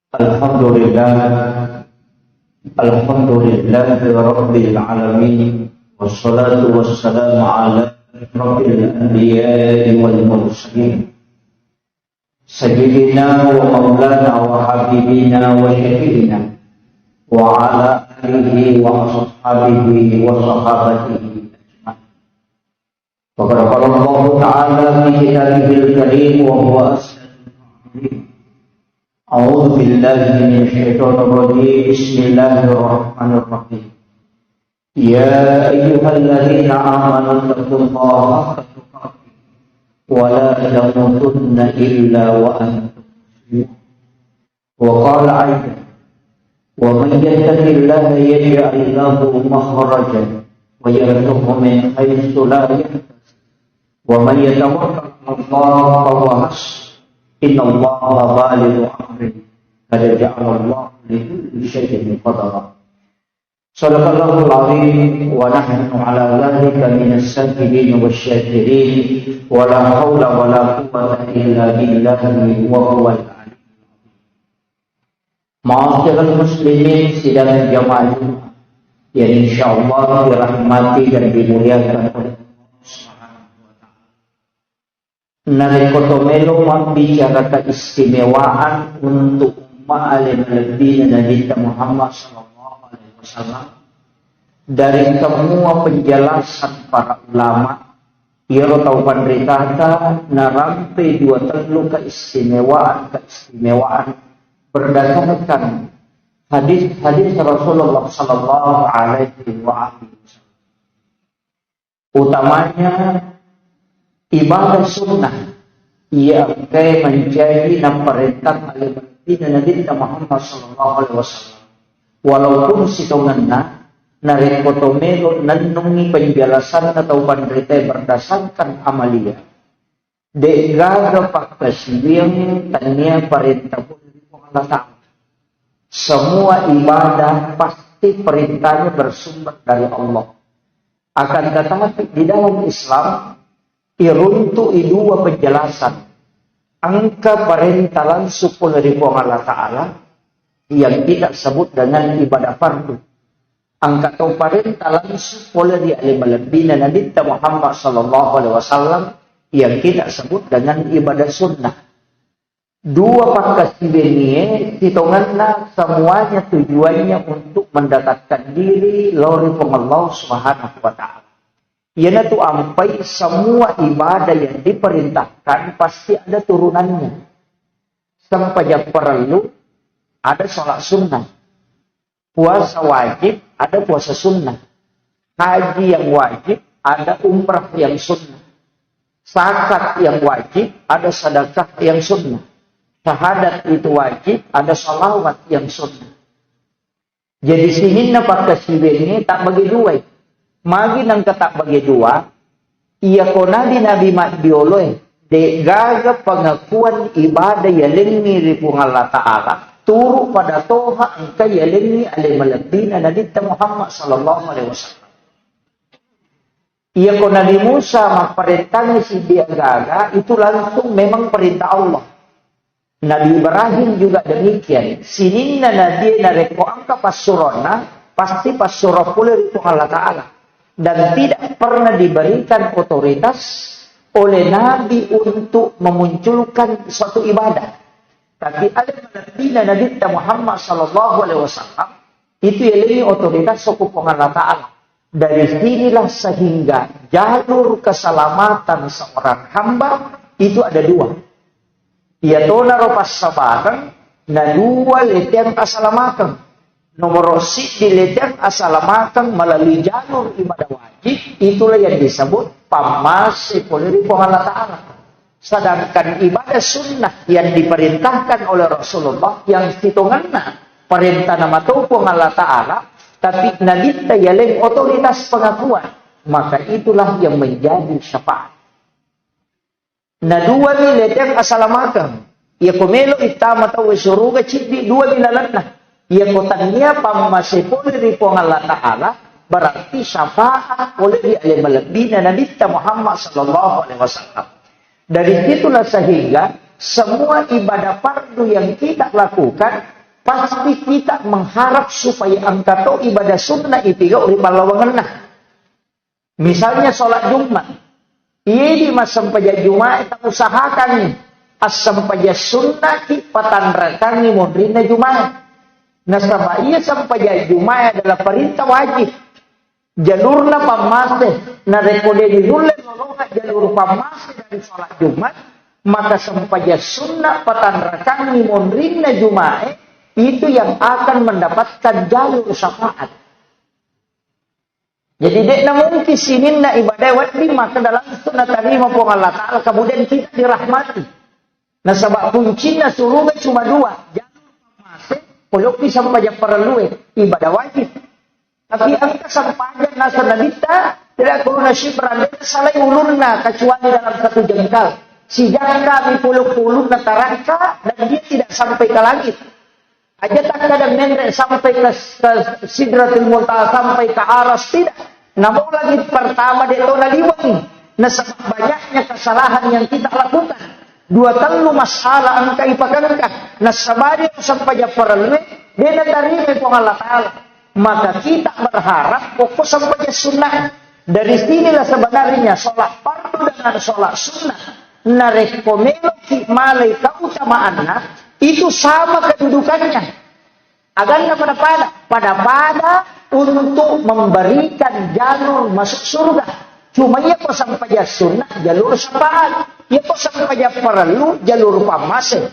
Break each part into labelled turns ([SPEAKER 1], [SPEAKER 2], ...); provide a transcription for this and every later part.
[SPEAKER 1] Alhamdulillah, Rabbil Alamin, wassalatu wassalamu ala Rabbil Anbiya'i wal Mursalin, Sayyidina wa Maulana wa Habibina wa Syafi'ina wa ala alihi wa ashabihi wa sahabatihi ajma'in. Wa qala Allah Ta'ala fi kitabihil karim wa huwa asdaqul A'udzu billahi minasy syaithanir rajim. Bismillahirrahmanirrahim. Ya ayyuhalladzina amanu taqullaha haqqa tuqatih wa la tamutunna illa wa antum muslimun. Wa qala aidan wa man yattaqillaha yaj'al lahu makhrajan wa yarzuqhu min haythu la yahtasib wa man yatawakkal 'ala Allah fa huwa hasbuh. Inna Allah balighu amrihi qad ja'ala Allah li kulli shay'in qadara. Shadaqallahul 'azim wa nahnu 'ala dzalika minas sabirin wasyakirin wa la haula wa la quwwata illa billahi wa huwal 'aliyyul 'azim. Ma'asyiral muslimin sidang jamaah yang insyaallah dirahmati dan dimuliakan oleh Narikotomelo membicara keistimewaan untuk umat alim-alim Nabi Muhammad SAW dari semua penjelasan para ulama. Ia tahu penderita narampe dua telu keistimewaan berdasarkan hadis-hadis Rasulullah SAW. Utamanya ibadah sunnah yang menjadi perintah oleh Nabi Muhammad SAW. Walaupun sitonganna narikotomelo nanungi penjelasan atau penderita berdasarkan amalia degaga pakasiyang tanya perintah Allah Ta'ala. Semua ibadah pasti perintahnya bersumber dari Allah. Akan tetapi di dalam Islam iruntu dua penjelasan angka perintah langsung dari Allah Ta'ala yang tidak sebut dengan ibadah fardu. Angka atau perintah langsung oleh alim-alim Nabi Muhammad SAW yang tidak sebut dengan ibadah sunnah. Dua pakas ini hitungannya semuanya tujuannya untuk mendekatkan diri lori Allah Subhanahu wa Ta'ala. Ia tu ampai semua ibadah yang diperintahkan pasti ada turunannya. Sampai yang perlu ada sholat sunnah. Puasa wajib ada puasa sunnah. Haji yang wajib ada umrah yang sunnah. Zakat yang wajib ada sedekah yang sunnah. Syahadat itu wajib ada sholawat yang sunnah. Jadi sini pakai ini tak bagi dua. Magi nang ketak bagi dua, ia konadi Nabi Madioloy, de gaga pengakuan ibadah yang mirip Allah Ta'ala, turu pada toha angka yang alim-alim Nabi Muhammad SAW. Ia konadi Musa memperintahnya si dia gaga, itu langsung memang perintah Allah. Nabi Ibrahim juga demikian. Sinina Nabi nareko angka pasurona, pasti pasurah pula itu Allah Ta'ala. Dan tidak pernah diberikan otoritas oleh Nabi untuk memunculkan suatu ibadah. Tapi alim-alim Nabi Muhammad SAW itu yang otoritas sokupong Allah Ta'ala. Dari sinilah sehingga jalur keselamatan seorang hamba itu ada dua. Ia tona ropas sabaran na dua letiang keselamatan. Nomor si diletang asalamatang melalui jalur ibadah wajib, itulah yang disebut pamasi poleri Allah Ta'ala. Sedangkan ibadah sunnah yang diperintahkan oleh Rasulullah yang hitungannya perintah nama tupung Allah Ta'ala, tapi nalita yaleng otoritas pengakuan, maka itulah yang menjadi syafaat. Na dua niletang asalamatang, ia komelo itama tahu suruga cidi dua nilalanah. Ia kotanya pamasipun dari Allah Ta'ala berarti syafaat oleh alim-alim Nabi Muhammad SAW. Dari situlah sehingga semua ibadah fardu yang kita lakukan pasti kita mengharap supaya angkato ibadah sunnah itu uri palawangan. Misalnya sholat Jumat. Iya di masam paja Jumat kita usahakan nih. Asam paja sunnah ki patanrakan ni modrina Jumat. Nah sama iya sampaja Jumat adalah perintah wajib. Jalurna pamase. Nah rekode di dulu jalur pamase dari sholat Jumat. Maka sampaja sunnah patanrakan ni modrina Jumat. Itu yang akan mendapatkan jalur syafaat. Jadi dek namun kisinin na ibadah wajib maka dalam sunnah tadi maupun Allah Ta'ala kemudian kita dirahmati. Nah sebab kuncinya surga cuma dua. Jalur pamase, polok bisa sampaja perlu ibadah wajib. Tapi angka sampaja nasa nabita tidak kuno nasib beranda salah ulurna kecuali dalam satu jengkal. Si jangka puluh na tarangka dan dia tidak sampai ke langit. Aja tak ada mendek sampai ke Sidratul Muntaha sampai ke aras tidak. Namun lagi pertama dia tahu naliwang. Nah sebab banyaknya kesalahan yang kita lakukan. Dua telu masalah angka ipakangka. Nah sabari sampai perlu dia dari Allah Ta'ala. Maka kita berharap fokus sampai sunnah. Dari sinilah sebenarnya sholat fardu dengan sholat sunnah. Nah rekomelo ki malai keutamaannya. Itu sama kedudukannya. Agarnya pada untuk memberikan jalur masuk surga. Cuma ia kok sampai sunnah jalur syafaat. Ia kok sampai perlu jalur pamase.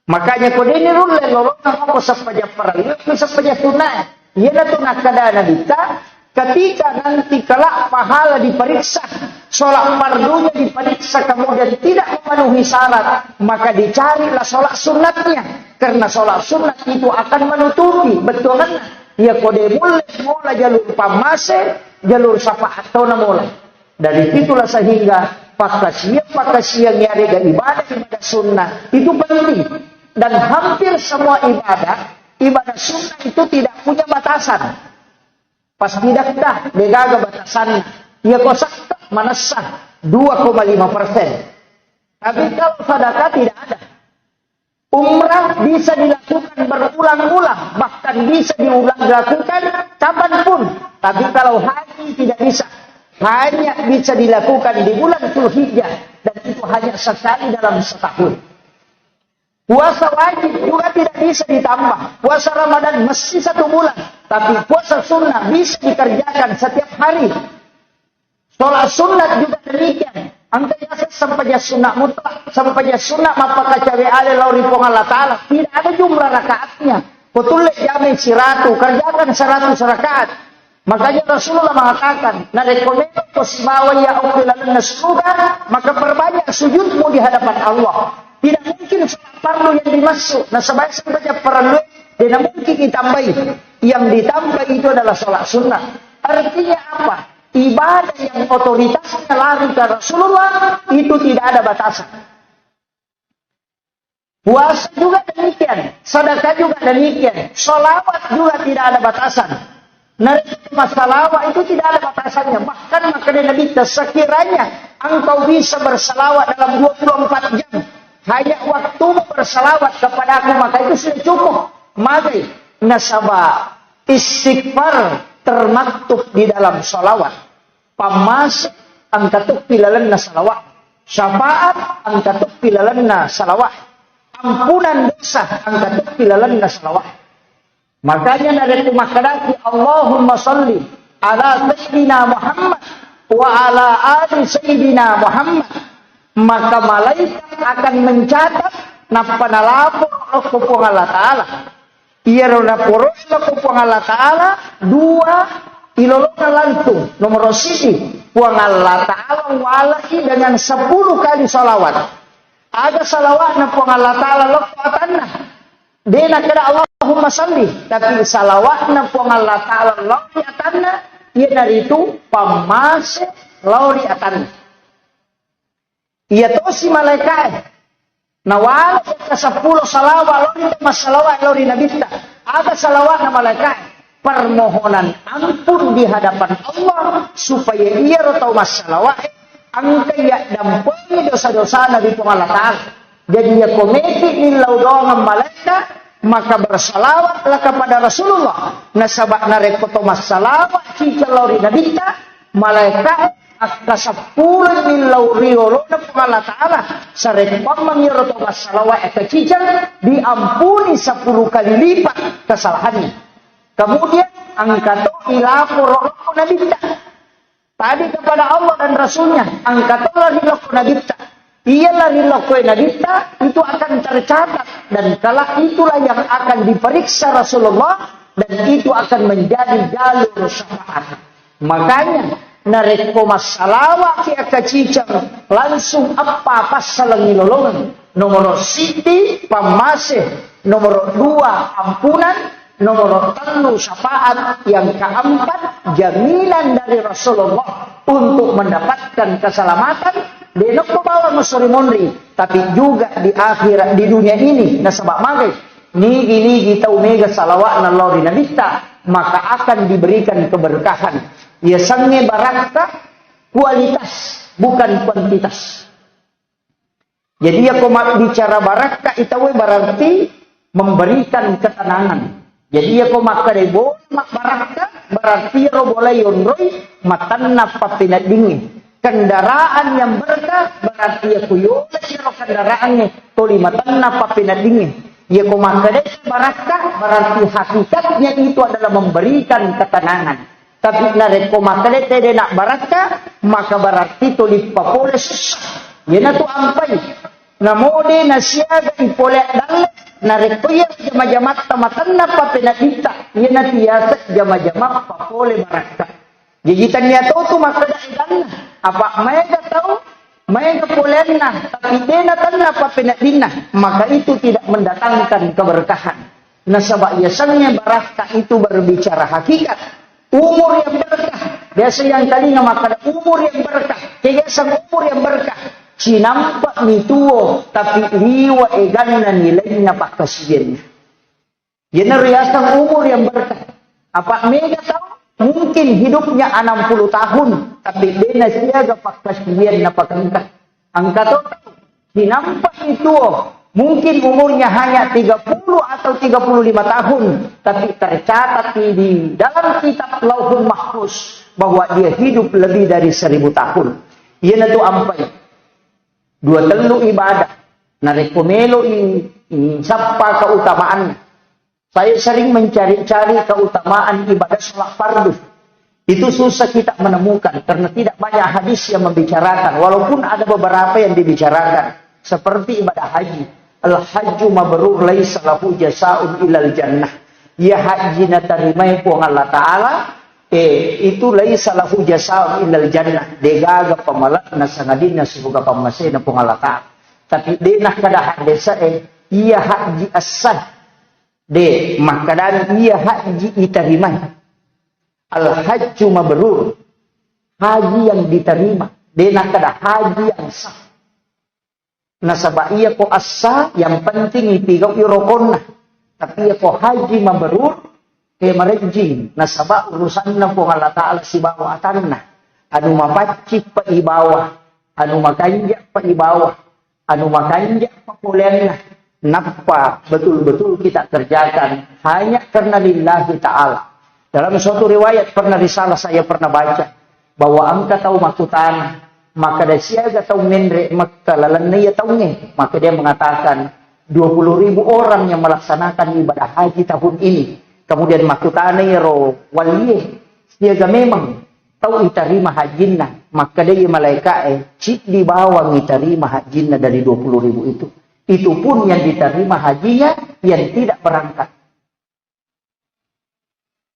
[SPEAKER 1] Makanya kode ini rule lorong kok sampai perlu sampai sunnah. Ia tu nak kadana kita ketika nanti kelak pahala diperiksa. Sholat fardunya diperiksa kemudian tidak memenuhi syarat, maka dicarilah sholat sunnatnya. Karena sholat sunnat itu akan menutupi, betul kan? Ya kode mulai jalur pamase, jalur syafaat atau mulai. Dari situlah sehingga pakasian nyari ibadah sunnah itu penting. Dan hampir semua ibadah sunnah itu tidak punya batasan. Pas tidak dah, begaga batasannya. Ya kosak manasah 2,5%. Tapi kalau sedekah tidak ada. Umrah bisa dilakukan berulang-ulang, bahkan bisa dilakukan kapanpun. Tapi kalau haji tidak bisa. Hanya bisa dilakukan di bulan Dzulhijjah dan itu hanya sekali dalam setahun. Puasa wajib juga tidak bisa ditambah. Puasa Ramadan mesti 1 bulan, tapi puasa sunnah bisa dikerjakan setiap hari. Sholat sunat juga demikian. Angkanya sampai sunnah mutlak, sampai sunnah mapaka cawe ale lauri pong Allah Ta'ala. Tidak ada jumlah rakaatnya. Betul jamin siratu, kerjakan 100 rakaat. Makanya Rasulullah mengatakan, na rekomendo posmawa ya ukilan nasruga, maka perbanyak sujudmu di hadapan Allah. Tidak mungkin sholat fardu yang dimasuk. Nah sebaik-baiknya perlu, tidak mungkin ditambahi. Yang ditambah itu adalah sholat sunnah. Artinya apa? Ibadah yang otoritasnya lari ke Rasulullah itu tidak ada batasan. Puasa juga demikian, sedekah juga demikian, sholawat juga tidak ada batasan. Salawat itu tidak ada batasannya. Bahkan makanya Nabi sekiranya engkau bisa bersalawat dalam 24 jam, hanya waktu bersalawat kepada aku maka itu sudah cukup. Mari nasabah istighfar termaktub di dalam salawat. Pamas angkatuk pilalanna salawat. Syafaat angkatuk pilalanna salawat. Ampunan dosa angkatuk pilalanna salawat. Makanya dari makadaki Allahumma salli ala sayyidina Muhammad wa ala ali sayyidina Muhammad. Maka malaikat akan mencatat napanalapo kupung Allah Ta'ala. Ia rona poro kupung Allah Ta'ala 2 ilolona langsung nomor sisi puang Allah Ta'ala walahi dengan 10 kali salawat. Ada salawat na puang Allah Ta'ala lokwatanna. Dena kada Allahumma salli tapi salawat na puang Allah Ta'ala lokwatanna ia dari itu pamase lauri atanna. Ia tosi malaikat. Nawala ke 10 salawat lauri masalawat lauri nabita. Ada salawat na malaikat. Permohonan ampun di hadapan Allah supaya ia tahu masalawat angka ia dampuni dosa-dosa Nabi Allah Ta'ala. Jadi ia komiti nilau doang malaikat maka bersalawatlah kepada Rasulullah. Nasabak narekoto masalawat cicak lauri nabita, malaikat akasapulun min lauriolo na Allah Ta'ala. Sarekpang mangiroto masalawat cicak, diampuni 10 kali lipat kesalahannya. Kemudian angkato ilapor nabita. Tadi kepada Allah dan Rasulnya, angkatlah riloko nabita. Ialah riloko nabita, itu akan tercatat. Dan kala itulah yang akan diperiksa Rasulullah. Dan itu akan menjadi jalur syafaat. Makanya, nareko masalawat ki akacicang, langsung apa pasal ngilolongan. Nomor siti, pamasih. Nomor 2, ampunan. Nomor 3, syafaat. Yang keempat, jaminan dari Rasulullah untuk mendapatkan keselamatan. Denok bawa masuri monri, tapi juga di akhirat di dunia ini nasabak magai nigi tahu mega salawat Allah di nabita, maka akan diberikan keberkahan. Ya sange baraka kualitas bukan kuantitas. Jadi ya komat bicara baraka itu berarti memberikan ketenangan. Jadi ya komat kadebo mak baraka berarti robolai yonroi matanna papinat dingin. Kendaraan yang berkah berarti ya kuyo siro kendaraannya tolimatan napa pinadingin ya kumakade barakah berarti hakikatnya itu adalah memberikan ketenangan. Tapi narik kumakade tede nak barakah maka berarti tolip papole susah ya natu ampai namode nasiaga ipole dalle narik kuya jama-jama tamatan napa pinadita ya natiasa jama-jama papole barakah. Gigitan niya to makadaidan apa mereka tahu mereka polena tapi dia tanah apa pinadina maka itu tidak mendatangkan keberkahan. Nasabak yasannya barakah itu berbicara hakikat umur yang berkah. Biasa yang tadinya maka umur yang berkah kegiatan umur yang berkah sinampak nituo tapi liwa eganna nilainya pak kasihan. Jadi riasan umur yang berkah apa mereka tahu mungkin hidupnya 60 tahun, tapi dia siaga pakas biar napakangkat. Angka itu dinampak itu, mungkin umurnya hanya 30 atau 35 tahun, tapi tercatat di dalam kitab Lauhul Mahfuz bahwa dia hidup lebih dari 1000 tahun. Ia natu ampai. 2 telu ibadah. Narik pomelo ini sapa keutamaan. Saya sering mencari-cari keutamaan ibadah sholat fardu. Itu susah kita menemukan karena tidak banyak hadis yang membicarakan. Walaupun ada beberapa yang dibicarakan. Seperti ibadah haji. Al-hajju mabrur laisa lahu jasaa'un ilal jannah. Ya haji na tarimay po ng Allah Ta'ala. Itu laisa lahu jasaa'un ilal jannah. Degaga pamalak na sangadin na subuga pamasay na po ng Allah Ta'ala. Tapi dinah kada hadisa iya haji as-sah. Makanan ia haji diterima. Al-hajju mabrur. Haji yang diterima. Dena kada haji yang sah. Nasaba iya ko asa yang penting itigaw irokon na. Tapi iya ko haji mabrur. Kaya marejing. Nasaba urusan na po Allah Ta'ala si bawa atan na. Anu mapacik pa ibawa. Anu makanja pa ibawa. Anu makanja pa pulen na. Napa betul-betul kita kerjakan hanya karena lillahi ta'ala. Dalam suatu riwayat pernah risalah saya pernah baca bahwa angka tahu makutan maka dari siaga tahu menre maka lalannya tahunya maka dia mengatakan 20.000 orang yang melaksanakan ibadah haji tahun ini kemudian makutane ro waliye siaga memang tahu iterima hajinna maka dia malaikat cik di bawah iterima hajinna dari 20.000 itu. Itu pun yang diterima hajinya yang tidak berangkat.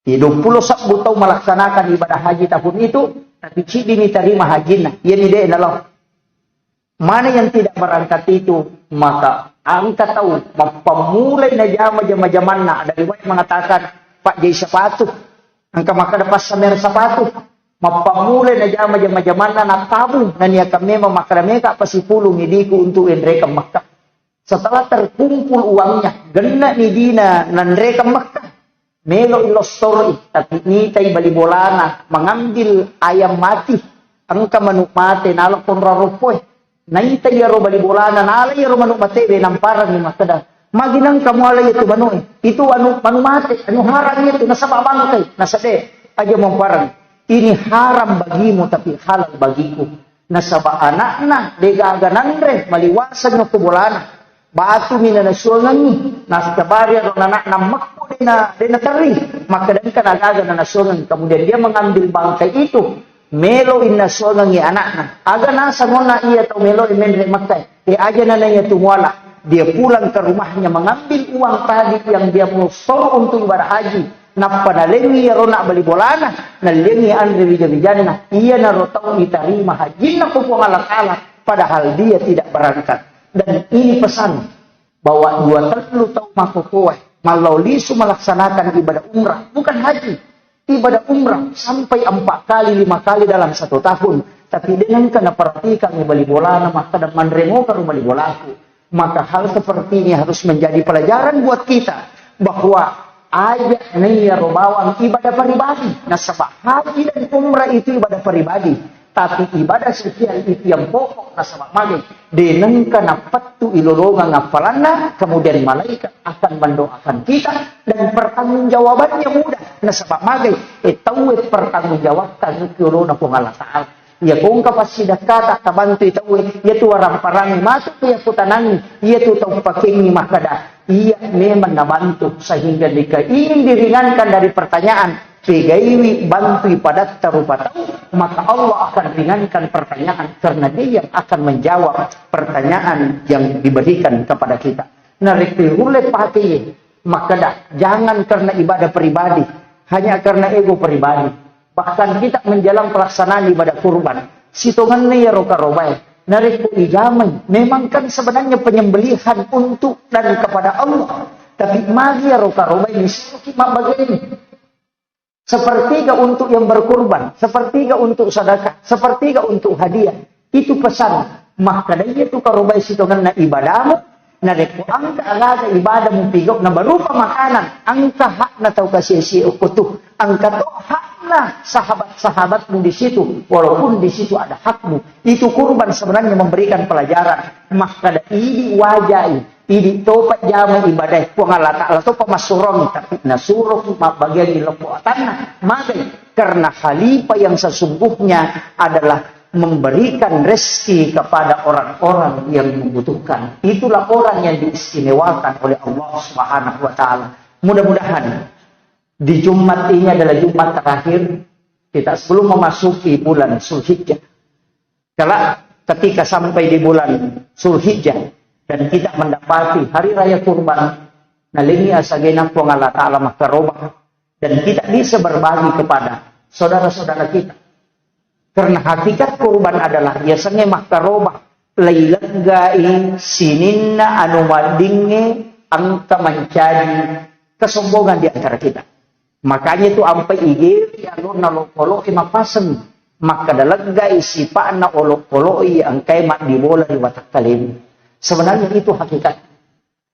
[SPEAKER 1] 20 sabbu tahu melaksanakan ibadah haji tahun itu, tapi cik diterima hajinya. Yang tidak adalah mana yang tidak berangkat itu, maka angka tahu pemulai na jama-jama na dari banyak mengatakan Pak Jai sepatu, angka maka dapat samer sepatu. Mapamulai na jama-jama na tabu na niya kami memakra mereka pasipulong idiku untuk mereka Makkah. Setelah terkumpul uangnya, gena ni dina nandreka Makkah. Melo ilostori, tapi ni tay balibolana, mengambil ayam mati. Angka manuk mati, nalak pun rarupoy. Naitay yaro balibolana, nalay yaro manuk mati, benamparan ni Makkah. Maginang kamu alay itu banoy. Itu anu mati, anu haram itu nasa bangkay, nasa de. Aja memparang. Ini haram bagimu tapi halal bagiku. Nasa ba anak na degaganang re maliwasan no kubulana. Batu mina nasyongan ni nasa kabari ro anak na makko na tari. Maka dan kan agaga na nasyongan kemudian dia mengambil bangkai itu. Melo in nasyongan ni anak na. Aga nasa mo na iya tau melo in menre makkay. Aja na niya tumuala. Dia pulang ke rumahnya mengambil uang tadi yang dia mau store untuk ibadah haji. Napa nalengi ya rona bali bolana, nalengi andre bijana. Iya na rotau diterima haji na kupung alak-alak, padahal dia tidak berangkat. Dan ini pesan bahwa 20 tahun makukuah malau lisu melaksanakan ibadah umrah, bukan haji. Ibadah umrah sampai 4 kali, 5 kali dalam 1 tahun. Tapi dengan kena perhatikan bali bolana maka dan manremo karu bali bolaku. Maka hal seperti ini harus menjadi pelajaran buat kita bahwa ayat niya robawan ibadah pribadi. Nah, sebab haji dan umrah itu ibadah pribadi, tapi ibadah sosial itu yang pokok. Nah, sebab magi denengka napatu ilolongan ngapalana, kemudian malaikat akan mendoakan kita dan pertanggungjawabannya mudah. Nah, sebab magi tahu pertanggungjawabkan ilolona po Allah Ta'ala. Ya kung kapasidah kata kabantu itu ya tu orang parangi masuk ya putanani ya tu tahu pakingi makada ia memang nabantu sehingga jika ingin diringankan dari pertanyaan pegaiwi bantu pada tarupa tahu maka Allah akan ringankan pertanyaan karena dia yang akan menjawab pertanyaan yang diberikan kepada kita. Narik pilih pakai makada jangan karena ibadah pribadi hanya karena ego pribadi. Bahkan kita menjalankan pelaksanaan ibadah kurban. Sitongan ya roka-robai. Narik ijaman. Memang kan sebenarnya penyembelihan untuk dan kepada Allah. Tapi magi ya roka-robai disuruh kita begini. Sepertiga untuk yang berkurban. Sepertiga untuk sedekah. Sepertiga untuk hadiah. Itu pesan. Maka dari itu karobai sitongan na ibadahmu. Narik angka alaga ibadah mupigok na berupa makanan. Angka hak na tau kasih ukutuh. Angka to hak na sahabat-sahabatmu di situ. Walaupun di situ ada hakmu. Itu kurban sebenarnya memberikan pelajaran. Maka ini wajai. Ini topat jama ibadah. Puangalata ala topa masurong. Tapi nasurong bagian iloko tanah. Maka karena khalifah yang sesungguhnya adalah memberikan rezeki kepada orang-orang yang membutuhkan. Itulah orang yang diistimewakan oleh Allah Subhanahu wa taala. Mudah-mudahan di Jumat ini adalah Jumat terakhir kita sebelum memasuki bulan Zulhijjah. Ketika sampai di bulan Zulhijjah dan kita mendapati hari raya kurban, nalingi asagena pong Allah taala makarobah dan kita bisa berbagi kepada saudara-saudara kita. Karena hakikat kurban adalah biasanya makarobah lailanggai sininna anu madinge angka mencari kesombongan di antara kita. Makanya itu ampai igir anu nalokolo mapasen maka dalaggai sipana olok-oloi angkai mak dibola di watak kalim. Sebenarnya itu hakikat.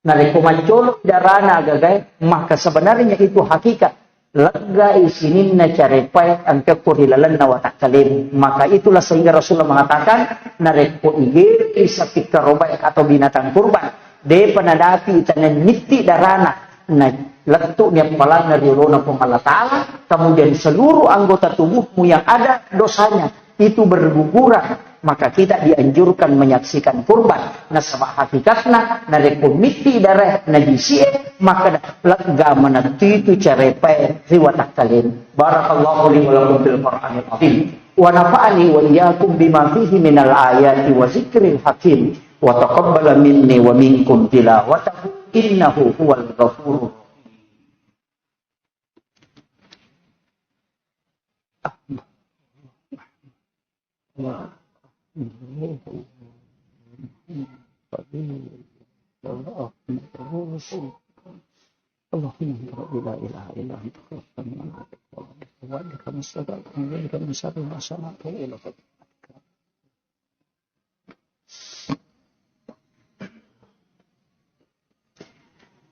[SPEAKER 1] Nareko mancolok darana agagai maka sebenarnya itu hakikat. Lagai sininna carepai angka kurilalan na watak kalim. Maka itulah sehingga Rasulullah mengatakan nareko igir isapik karobai atau binatang kurban. De panadapi itanan niti darana na letuk niat malam dari ulona Allah Ta'ala. Kemudian seluruh anggota tubuhmu yang ada dosanya itu berguguran. Maka kita dianjurkan menyaksikan kurban. Nah sama hakikatna nareko miti darah najisi maka lega menanti itu carepai riwatak kalim. Barakallahu li wa lakum fil Qur'anil azim. Wa nafa'ani wa iyyakum bima fihi minal ayati wa zikril hakim. Wa taqabbala minni wa minkum tilawatahu innahu huwal ghafurur rahim.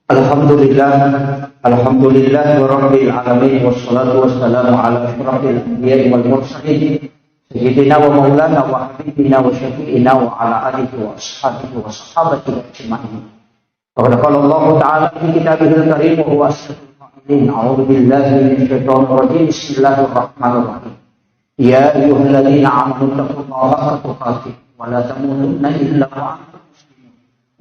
[SPEAKER 1] Alhamdulillah rabbil alamin wassalatu wassalamu ala asyrafil anbiya'i wal mursalin sayyidina wa maulana wa habibina wa syafi'ina wa ala alihi wa ashabihi wa sahabatihi ajma'in. Qala Allah Ta'ala fi kitabihil karim wa huwa asyraful qa'ilin. A'udzu billahi minasyaitonir rajim. Bismillahirrahmanirrahim. Ya ayyuhalladzina amanu taqullaha haqqa tuqatih wa la tamutunna illa wa antum muslimun.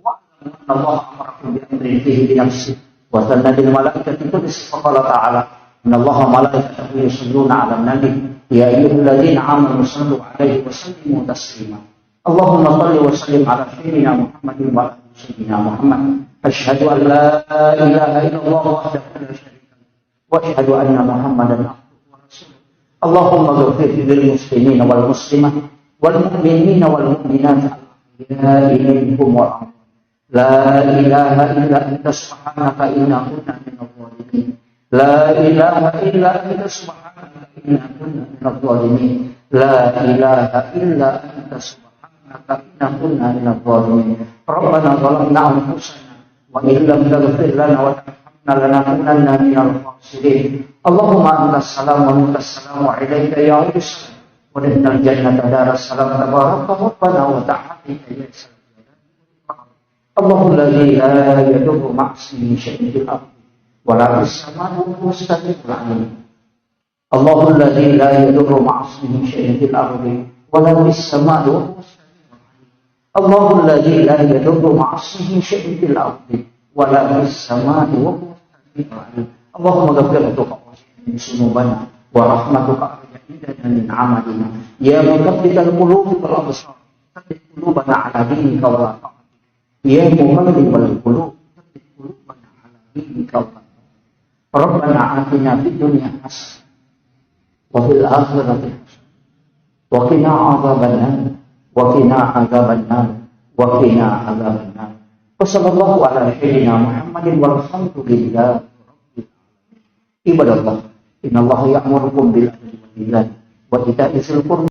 [SPEAKER 1] Wa anna Allaha amarakum bi amrin fihi bi nafsihi wa sanna bil malaikati qudus faqala ta'ala inna Allaha malaikatahu yusalluna 'alan nabi ya ayyuhalladzina amanu sallu 'alaihi wa sallimu taslima. Allahumma shalli wa sallim 'ala sayyidina Muhammadin wa ala sayyidina Muhammad. Asyhadu an la ilaha illallah wahdahu la syarika lahu wa asyhadu anna Muhammadan abduhu wa rasuluh. Allahumma ighfir lil muslimina wal muslimat wal mu'minina wal mu'minat al-ahya'i minhum wal amwat. La ilaha illa anta subhanaka inna kunna minadh dhalimin. La ilaha illa anta subhanaka inna kunna minadh dhalimin. La ilaha illa anta subhanaka inna kunna minadh dhalimin. Rabbana zalamna anfusana wa in lam taghfir lana wa tarhamna lanakunanna minal khasirin. Allahumma antas salam wa minkas salam wa ilaika ya Rabbus wa dinal jannata daras salam tabaraka rabbana wa ta'ala ya salam. Allahul ladzi la yadurru ma'asmihi syai'un fil ardi wa la fis samaa'i wa huwa as-sami'ul 'aliim. Allahul ladzi la yadurru ma'asmihi syai'un fil ardi wa la fis samaa'i wa huwa as-sami'ul 'aliim. Allahul ladzi la yadurru ma'asmihi syai'un fil ardi wa la fis samaa'i wa huwa as-sami'ul 'aliim. Allahumma ghfir lana sunubana wa rahmatuka arja'idana min 'amalina ya muqallibal qulubi wal absar tsabbit qulubana 'ala dinika wa la ta'atik ya muqallibal qulubi tsabbit qulubana 'ala dinika wa la ta'atik. Rabbana atina fid dunya hasanah wa fil akhirati hasanah wa qina 'adzabannar wa qina 'adzabannar wa qina 'adzabannar. Wa sallallahu ala sayyidina Muhammadin walhamdulillah. Ibadallah, innallaha ya'murukum bil adli wal ihsan wa ita'i dzil qurba